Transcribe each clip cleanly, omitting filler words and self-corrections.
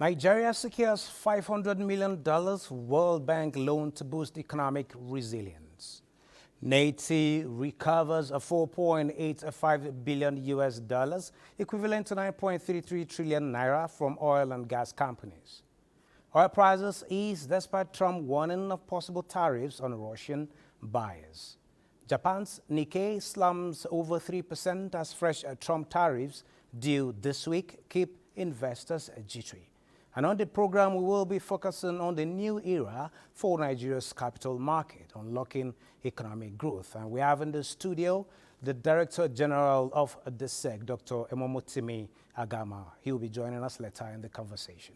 Nigeria secures $500 million World Bank loan to boost economic resilience. Haiti recovers a 4.85 billion US dollars, equivalent to 9.33 trillion naira from oil and gas companies. Oil prices ease despite Trump warning of possible tariffs on Russian buyers. Japan's Nikkei slumps over 3% as fresh Trump tariffs due this week keep investors jittery. And on the program, we will be focusing on the new era for Nigeria's capital market, unlocking economic growth. And we have in the studio the Director General of the SEC, Dr. Emomotimi Agama. He will be joining us later in the conversation.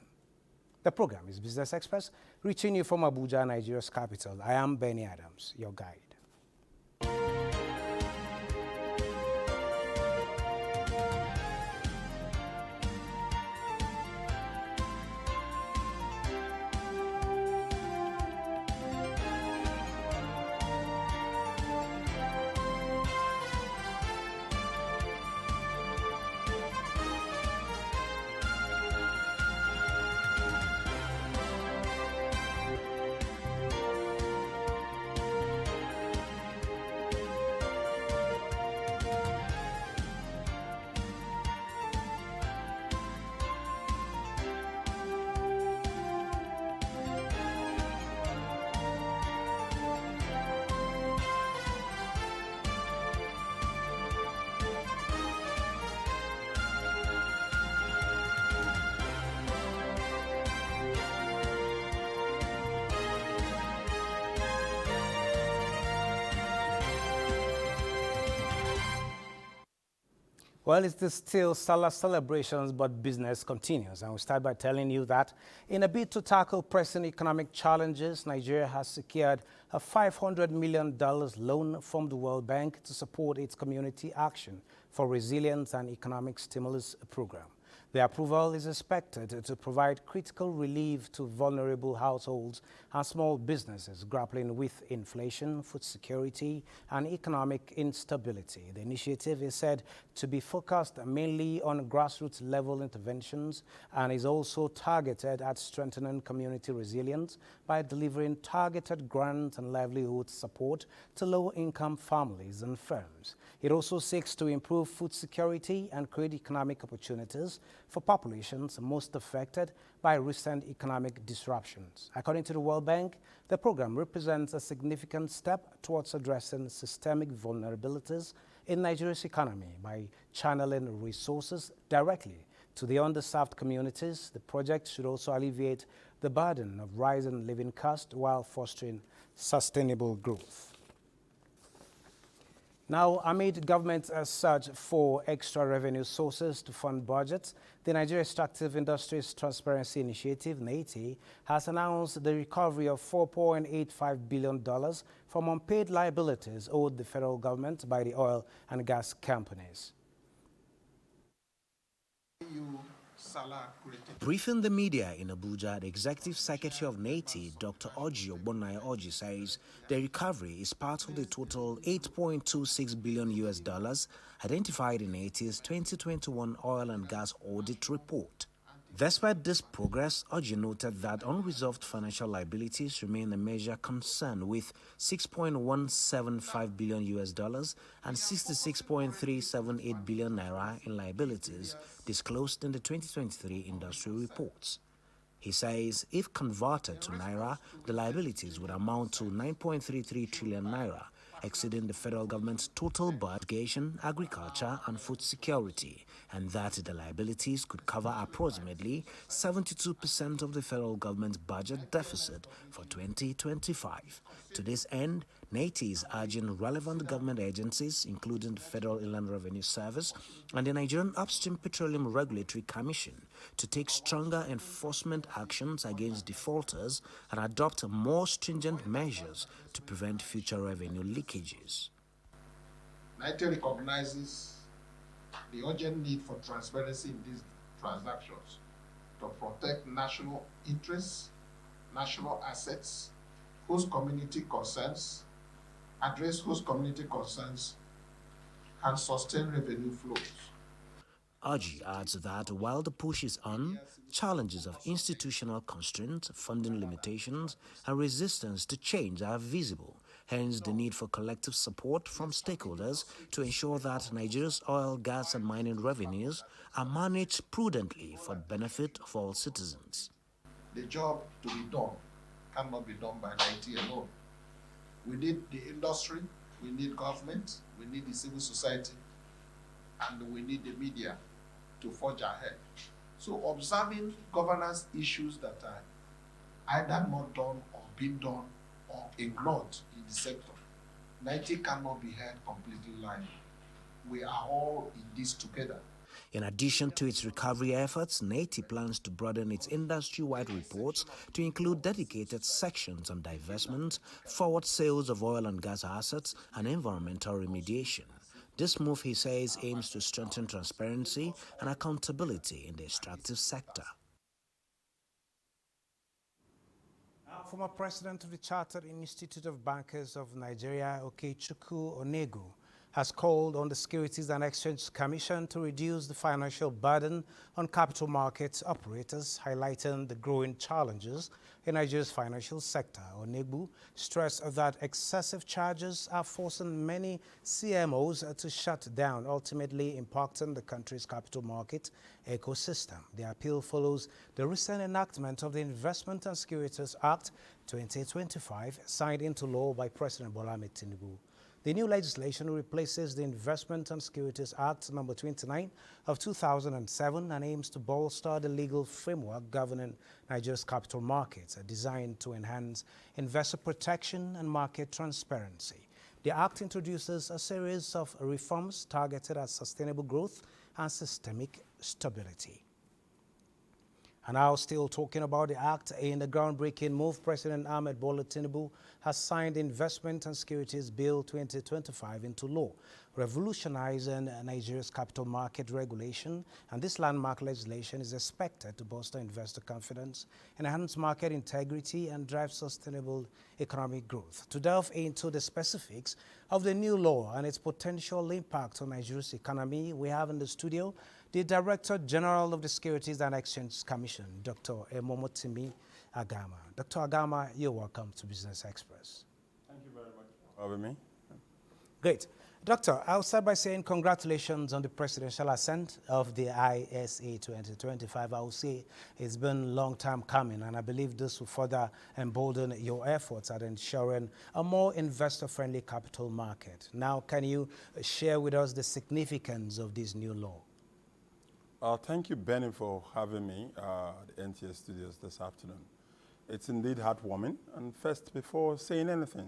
The program is Business Express, reaching you from Abuja, Nigeria's capital. I am Benny Adams, your guide. Well, it's still Salah celebrations, but business continues. And we start by telling you that in a bid to tackle pressing economic challenges, Nigeria has secured a $500 million loan from the World Bank to support its community action for resilience and economic stimulus program. The approval is expected to provide critical relief to vulnerable households and small businesses grappling with inflation, food security, and economic instability. The initiative is said to be focused mainly on grassroots level interventions and is also targeted at strengthening community resilience by delivering targeted grant and livelihood support to low-income families and firms. It also seeks to improve food security and create economic opportunities for populations most affected by recent economic disruptions. According to the World Bank, the program represents a significant step towards addressing systemic vulnerabilities in Nigeria's economy by channeling resources directly to the underserved communities. The project should also alleviate the burden of rising living costs while fostering sustainable growth. Now, amid government's search for extra revenue sources to fund budgets, the Nigeria Extractive Industries Transparency Initiative, NATI, has announced the recovery of $4.85 billion from unpaid liabilities owed the federal government by the oil and gas companies. Briefing the media in Abuja, the Executive Secretary of NATI, Dr. Oji Ogbonnaya says the recovery is part of the total $8.26 billion US dollars identified in NATI's 2021 oil and gas audit report. Despite this progress, Oji noted that unresolved financial liabilities remain a major concern, with $6.175 billion US dollars and 66.378 billion naira in liabilities disclosed in the 2023 industry reports. He says if converted to naira, the liabilities would amount to 9.33 trillion naira, exceeding the federal government's total budget, agriculture and food security, and that the liabilities could cover approximately 72% of the federal government's budget deficit for 2025. To this end, NATI is urging relevant government agencies, including the Federal Inland Revenue Service and the Nigerian Upstream Petroleum Regulatory Commission, to take stronger enforcement actions against defaulters and adopt more stringent measures to prevent future revenue leakages. NATI recognizes the urgent need for transparency in these transactions to protect national interests, national assets, host community concerns, address host community concerns, and sustain revenue flows. Aji adds that while the push is on, challenges of institutional constraints, funding limitations, and resistance to change are visible. Hence, the need for collective support from stakeholders to ensure that Nigeria's oil, gas, and mining revenues are managed prudently for the benefit of all citizens. The job to be done cannot be done by IT alone. We need the industry, we need government, we need the civil society, and we need the media to forge ahead. So observing governance issues that are either not done or being done or ignored in the sector, Nigeria cannot be held completely liable. We are all in this together. In addition to its recovery efforts, NATI plans to broaden its industry-wide reports to include dedicated sections on divestment, forward sales of oil and gas assets, and environmental remediation. This move, he says, aims to strengthen transparency and accountability in the extractive sector. Former president of the Chartered Institute of Bankers of Nigeria, Okechukwu Onegu, has called on the Securities and Exchange Commission to reduce the financial burden on capital markets operators, highlighting the growing challenges in Nigeria's financial sector. Onegu stressed that excessive charges are forcing many CMOs to shut down, ultimately impacting the country's capital market ecosystem. The appeal follows the recent enactment of the Investment and Securities Act 2025, signed into law by President Bola Ahmed Tinubu. The new legislation replaces the Investment and Securities Act No. 29 of 2007 and aims to bolster the legal framework governing Nigeria's capital markets, designed to enhance investor protection and market transparency. The Act introduces a series of reforms targeted at sustainable growth and systemic stability. And now, still talking about the Act, in the groundbreaking move, President Ahmed Bola Tinubu has signed the Investment and Securities Bill 2025 into law, revolutionizing Nigeria's capital market regulation. And this landmark legislation is expected to bolster investor confidence, enhance market integrity, and drive sustainable economic growth. To delve into the specifics of the new law and its potential impact on Nigeria's economy, we have in the studio the Director General of the Securities and Exchange Commission, Dr. Emomotimi Agama. Dr. Agama, you're welcome to Business Express. Thank you very much for having me. Great. Doctor, I'll start by saying congratulations on the presidential assent of the ISA 2025. I will say it's been a long time coming, and I believe this will further embolden your efforts at ensuring a more investor-friendly capital market. Now, can you share with us the significance of this new law? Thank you, Benny, for having me at the NTS Studios this afternoon. It's indeed heartwarming. And first, before saying anything,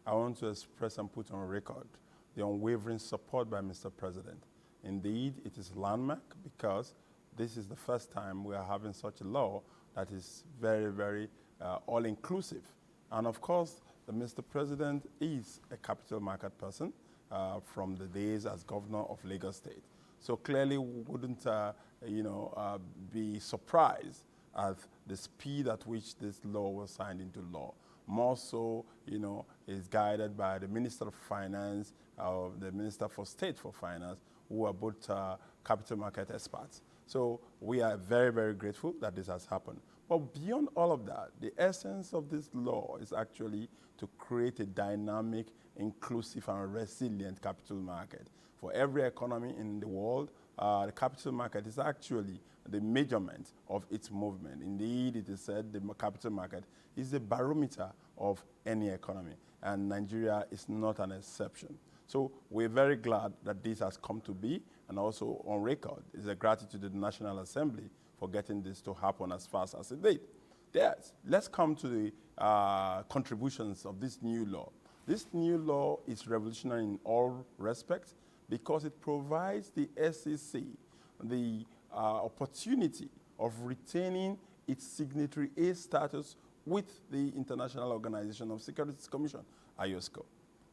I want to express and put on record the unwavering support by Mr. President. Indeed, it is landmark because this is the first time we are having such a law that is very, very all-inclusive. And of course, Mr. President is a capital market person from the days as governor of Lagos State. So clearly we wouldn't be surprised at the speed at which this law was signed into law. More so, is guided by the Minister of Finance, the Minister for State for Finance, who are both capital market experts. So we are very, very grateful that this has happened. But beyond all of that, the essence of this law is actually to create a dynamic, inclusive, and resilient capital market. For every economy in the world, the capital market is actually the measurement of its movement. Indeed, it is said the capital market is the barometer of any economy, and Nigeria is not an exception. So we're very glad that this has come to be, and also on record is a gratitude to the National Assembly for getting this to happen as fast as it did. Yes, let's come to the contributions of this new law. This new law is revolutionary in all respects because it provides the SEC the opportunity of retaining its signatory A status with the International Organization of Securities Commission, IOSCO.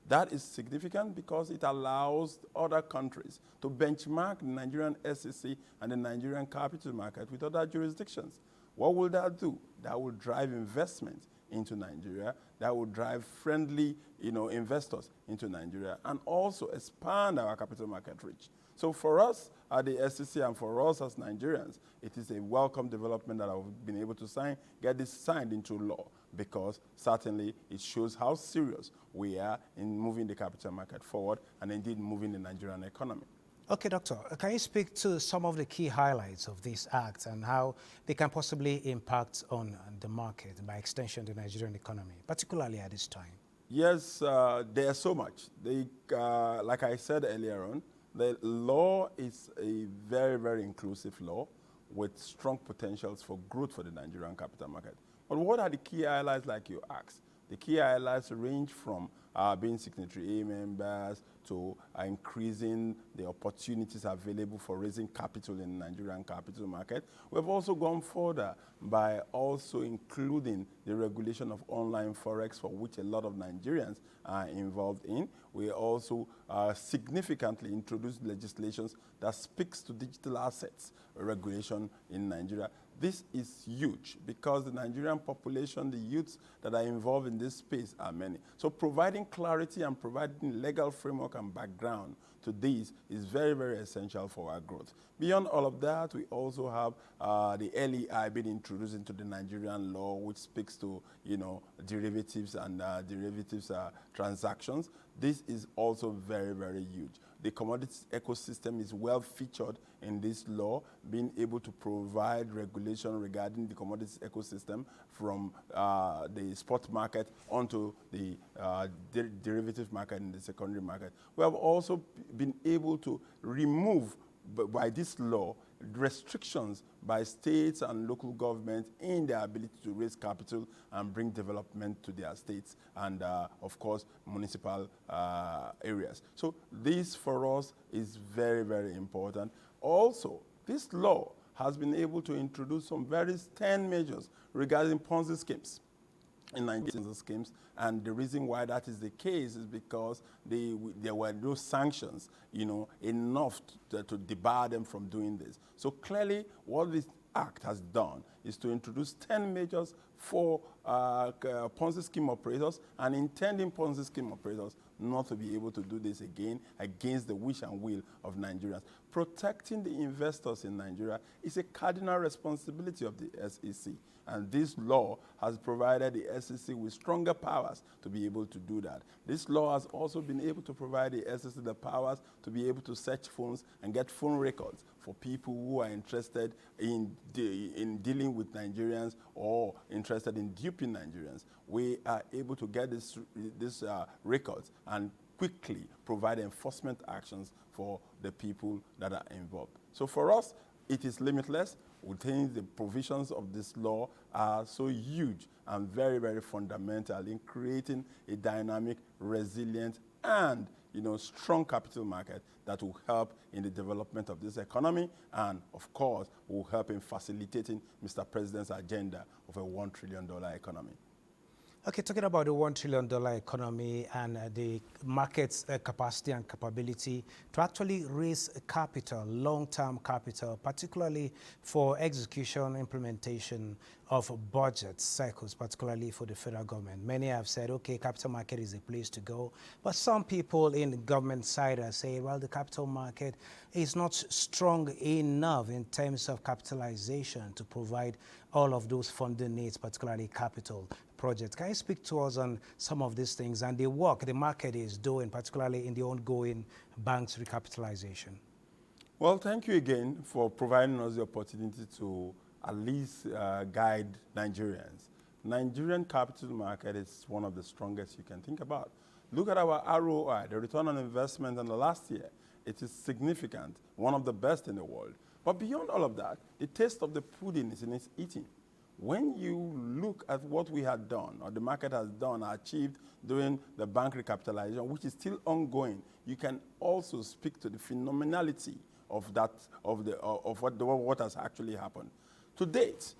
That is significant because it allows other countries to benchmark the Nigerian SEC and the Nigerian capital market with other jurisdictions. What will that do? That will drive investment into Nigeria. That will drive friendly investors into Nigeria and also expand our capital market reach. So for us at the SEC and for us as Nigerians, it is a welcome development that I've been able to get this signed into law, because certainly it shows how serious we are in moving the capital market forward and indeed moving the Nigerian economy. Okay, Doctor, can you speak to some of the key highlights of this act and how they can possibly impact on the market and by extension the Nigerian economy, particularly at this time? Yes, there's so much. Like I said earlier on, the law is a very, very inclusive law with strong potentials for growth for the Nigerian capital market. But what are the key highlights like you asked? The key highlights range from being signatory A members to increasing the opportunities available for raising capital in the Nigerian capital market. We've also gone further by also including the regulation of online forex, for which a lot of Nigerians are involved in. We also significantly introduced legislations that speaks to digital assets regulation in Nigeria. This is huge because the Nigerian population, the youths that are involved in this space are many. So providing clarity and providing legal framework and background to this is very, very essential for our growth. Beyond all of that, we also have the LEI being introduced into the Nigerian law, which speaks to, derivatives and derivatives transactions. This is also very, very huge. The commodities ecosystem is well featured in this law, being able to provide regulation regarding the commodities ecosystem from the spot market onto the derivative market and the secondary market. We have also been able to remove, by this law, restrictions by states and local governments in their ability to raise capital and bring development to their states and, of course, municipal areas. So this, for us, is very, very important. Also, this law has been able to introduce some very stern measures regarding Ponzi schemes in Nigerian schemes, and the reason why that is the case is because there were no sanctions, enough to debar them from doing this. So clearly, what this act has done is to introduce 10 measures for Ponzi scheme operators and intending Ponzi scheme operators not to be able to do this again against the wish and will of Nigerians. Protecting the investors in Nigeria is a cardinal responsibility of the SEC. And this law has provided the SEC with stronger powers to be able to do that. This law has also been able to provide the SEC the powers to be able to search phones and get phone records for people who are interested in dealing with Nigerians or interested in duping Nigerians. We are able to get these records and quickly provide enforcement actions for the people that are involved. So for us, it is limitless. We think the provisions of this law are so huge and very, very fundamental in creating a dynamic, resilient, and strong capital market that will help in the development of this economy and, of course, will help in facilitating Mr. President's agenda of a $1 trillion economy. Okay, talking about the $1 trillion economy and the market's capacity and capability to actually raise capital, long-term capital, particularly for execution, implementation of budget cycles, particularly for the federal government. Many have said, okay, capital market is a place to go. But some people in the government side are saying, well, the capital market is not strong enough in terms of capitalization to provide all of those funding needs, particularly capital projects. Can you speak to us on some of these things and the work the market is doing, particularly in the ongoing bank's recapitalization? Well, thank you again for providing us the opportunity to at least guide Nigerians. Nigerian capital market is one of the strongest you can think about. Look at our ROI, the return on investment in the last year. It is significant, one of the best in the world. But beyond all of that, the taste of the pudding is in its eating. When you look at what we had done, or the market has done, achieved during the bank recapitalization, which is still ongoing, you can also speak to the phenomenality of that, of what has actually happened. To date,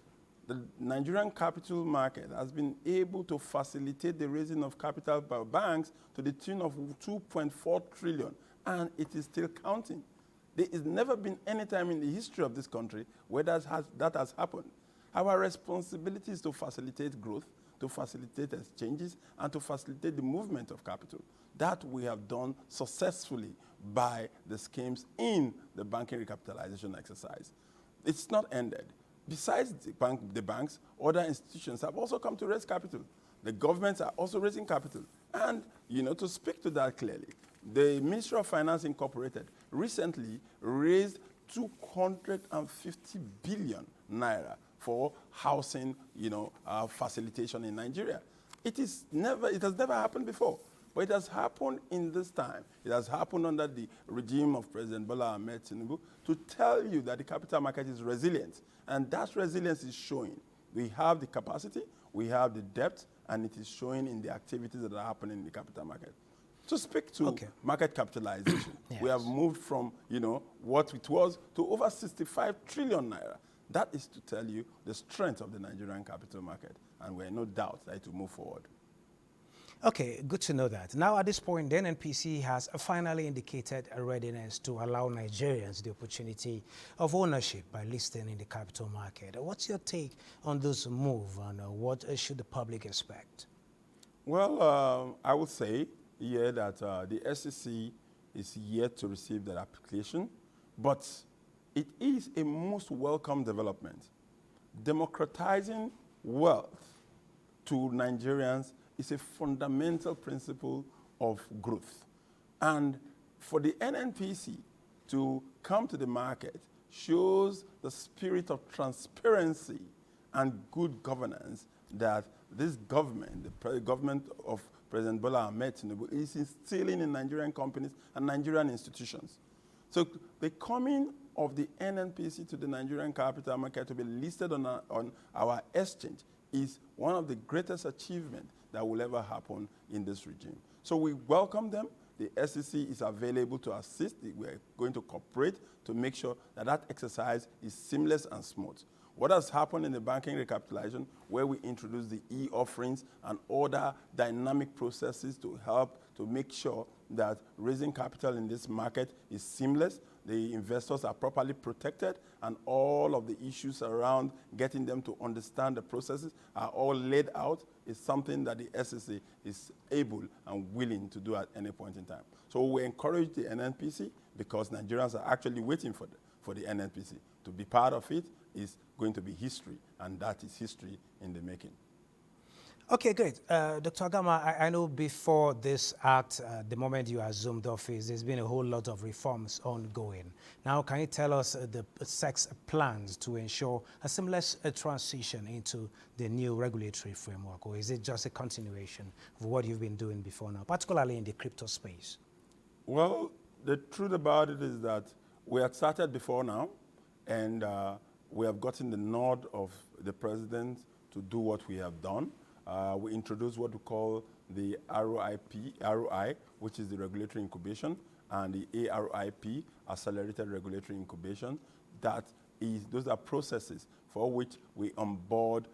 the Nigerian capital market has been able to facilitate the raising of capital by banks to the tune of 2.4 trillion, and it is still counting. There has never been any time in the history of this country where that has happened. Our responsibility is to facilitate growth, to facilitate exchanges, and to facilitate the movement of capital. That we have done successfully by the schemes in the banking recapitalization exercise. It's not ended. Besides the banks, other institutions have also come to raise capital. The governments are also raising capital. And, to speak to that clearly, the Ministry of Finance Incorporated recently raised 250 billion naira for housing, facilitation in Nigeria. It has never happened before, but it has happened in this time. It has happened under the regime of President Bola Ahmed Tinubu to tell you that the capital market is resilient, and that resilience is showing. We have the capacity, we have the depth, and it is showing in the activities that are happening in the capital market. To speak to market capitalization, Yes. we have moved from, what it was to over 65 trillion naira. That is to tell you the strength of the Nigerian capital market, and we're no doubt that it will move forward. Okay, good to know that. Now, at this point, the NNPC has finally indicated a readiness to allow Nigerians the opportunity of ownership by listing in the capital market. What's your take on this move, and what should the public expect? Well, I would say here that the SEC is yet to receive that application, but it is a most welcome development. Democratizing wealth to Nigerians is a fundamental principle of growth. And for the NNPC to come to the market shows the spirit of transparency and good governance that this government, the government of President Bola Ahmed Tinubu, is instilling in Nigerian companies and Nigerian institutions. So the coming of the NNPC to the Nigerian capital market to be listed on our exchange is one of the greatest achievements that will ever happen in this regime. So we welcome them. The SEC is available to assist. We're going to cooperate to make sure that that exercise is seamless and smooth. What has happened in the banking recapitalization, where we introduced the e-offerings and other dynamic processes to help to make sure that raising capital in this market is seamless, the investors are properly protected, and all of the issues around getting them to understand the processes are all laid out, is something that the SEC is able and willing to do at any point in time. So we encourage the NNPC, because Nigerians are actually waiting for the NNPC. To be part of it is going to be history, and that is history in the making. Okay, great. Dr. Agama, I know before this act, the moment you assumed office, there's been a whole lot of reforms ongoing. Now, can you tell us the SEC's plans to ensure a seamless transition into the new regulatory framework, or is it just a continuation of what you've been doing before now, particularly in the crypto space? Well, the truth about it is that we had started before now, and we have gotten the nod of the president to do what we have done. We introduced what we call the ROI, which is the regulatory incubation, and the ARIP, accelerated regulatory incubation. Those are processes for which we onboard,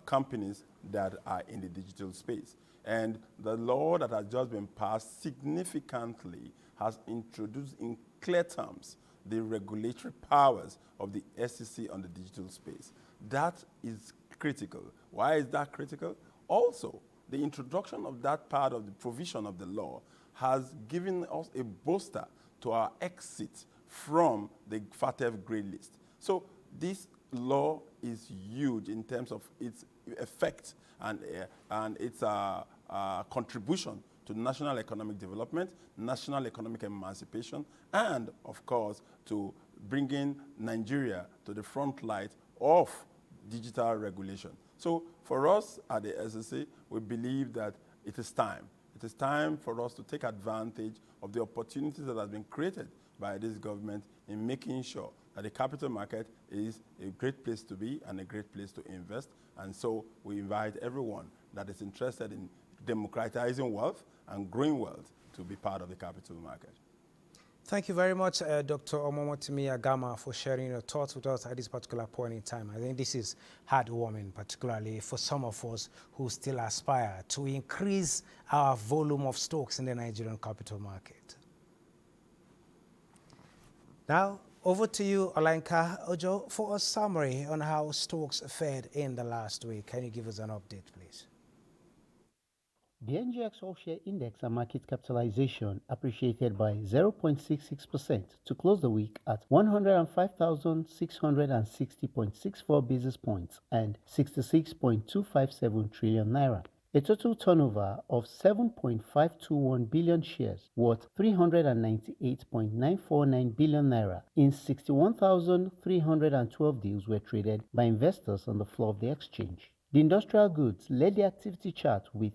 companies that are in the digital space. And the law that has just been passed significantly has introduced in clear terms the regulatory powers of the SEC on the digital space. That is critical. Why is that critical? Also, the introduction of that part of the provision of the law has given us a booster to our exit from the FATF grey list. So this law is huge in terms of its effect and its contribution to national economic development, national economic emancipation, and, of course, to bringing Nigeria to the front light of digital regulation. So for us at the SEC, we believe that it is time. It is time for us to take advantage of the opportunities that have been created by this government in making sure that the capital market is a great place to be and a great place to invest. And so we invite everyone that is interested in democratizing wealth and growing wealth to be part of the capital market. Thank you very much, Dr. Omomotimi Agama, for sharing your thoughts with us at this particular point in time. I think this is heartwarming, particularly for some of us who still aspire to increase our volume of stocks in the Nigerian capital market. Now, over to you, Olenka Ojo, for a summary on how stocks fared in the last week. Can you give us an update, please? The NGX All-Share Index and market capitalization appreciated by 0.66% to close the week at 105,660.64 basis points and 66.257 trillion naira. A total turnover of 7.521 billion shares worth 398.949 billion naira in 61,312 deals were traded by investors on the floor of the exchange. The industrial goods led the activity chart with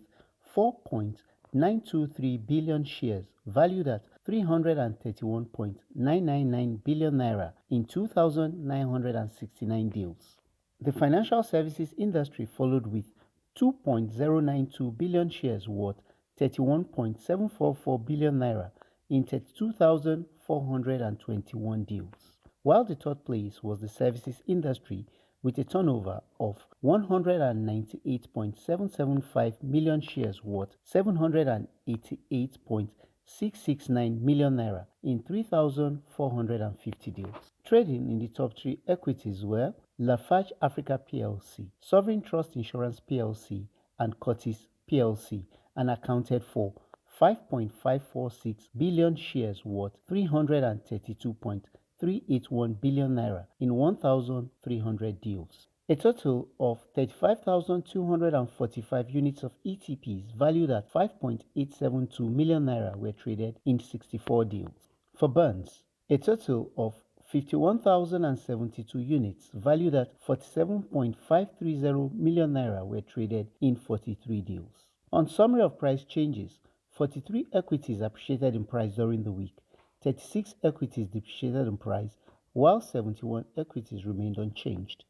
4.923 billion shares valued at 331.999 billion naira in 2,969 deals. The financial services industry followed with 2.092 billion shares worth 31.744 billion naira in 32,421 deals. While the third place was the services industry with a turnover of 198.775 million shares worth 788.669 million naira in 3,450 deals. Trading in the top three equities were Lafarge Africa plc, Sovereign Trust Insurance plc, and Curtis plc, and accounted for 5.546 billion shares worth 332.381 billion naira in 1,300 deals. A total of 35,245 units of ETPs valued at 5.872 million naira were traded in 64 deals. For bonds, a total of 51,072 units valued at 47.530 million naira were traded in 43 deals. On summary of price changes, 43 equities appreciated in price during the week, 36 equities depreciated in price, while 71 equities remained unchanged.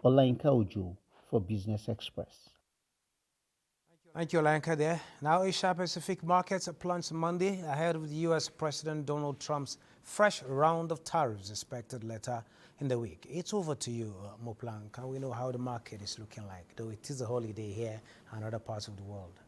Olayinka Ojo for Business Express. Thank you, Olayinka there. Now, Asia Pacific markets plunged Monday ahead of the U.S. President Donald Trump's fresh round of tariffs expected later in the week. It's over to you, Moplan. Can we know how the market is looking like, though it is a holiday here and other parts of the world?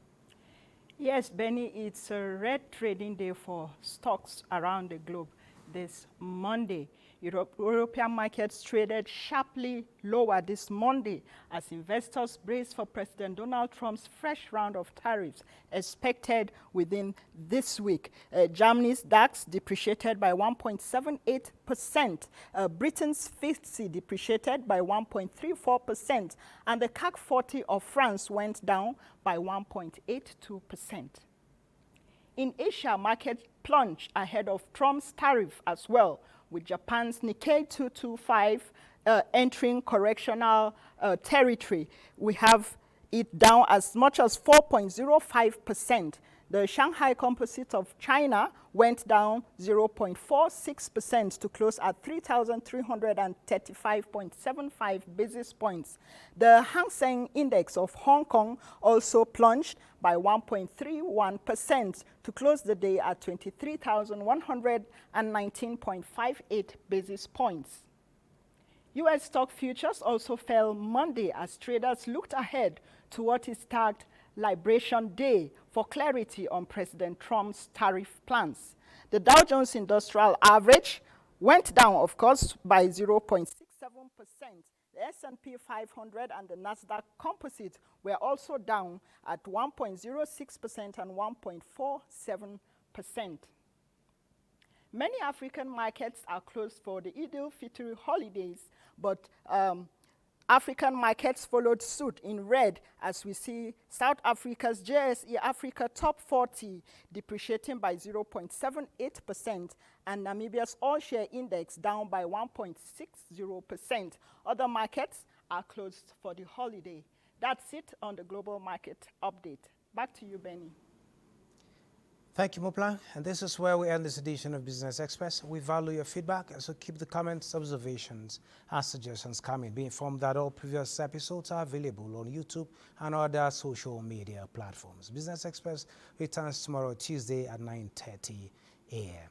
Yes, Benny, it's a red trading day for stocks around the globe this Monday. European markets traded sharply lower this Monday as investors braced for President Donald Trump's fresh round of tariffs expected within this week. Germany's DAX depreciated by 1.78%, Britain's FTSE depreciated by 1.34%, and the CAC 40 of France went down by 1.82%. In Asia, markets plunged ahead of Trump's tariff as well, with Japan's Nikkei 225 entering correctional territory. We have it down as much as 4.05%. The Shanghai Composite of China went down 0.46% to close at 3,335.75 basis points. The Hang Seng Index of Hong Kong also plunged by 1.31% to close the day at 23,119.58 basis points. U.S. stock futures also fell Monday as traders looked ahead to what is tagged Liberation Day for clarity on President Trump's tariff plans. The Dow Jones Industrial Average went down, of course, by 0.67%. The S&P 500 and the Nasdaq Composite were also down at 1.06% and 1.47%. Many African markets are closed for the Eid al-Fitr holidays, but African markets followed suit in red as we see South Africa's JSE Africa Top 40 depreciating by 0.78% and Namibia's All-Share Index down by 1.60%. Other markets are closed for the holiday. That's it on the global market update. Back to you, Benny. Thank you, Moplan. And this is where we end this edition of Business Express. We value your feedback, so keep the comments, observations, and suggestions coming. Be informed that all previous episodes are available on YouTube and other social media platforms. Business Express returns tomorrow, Tuesday at 9:30 a.m.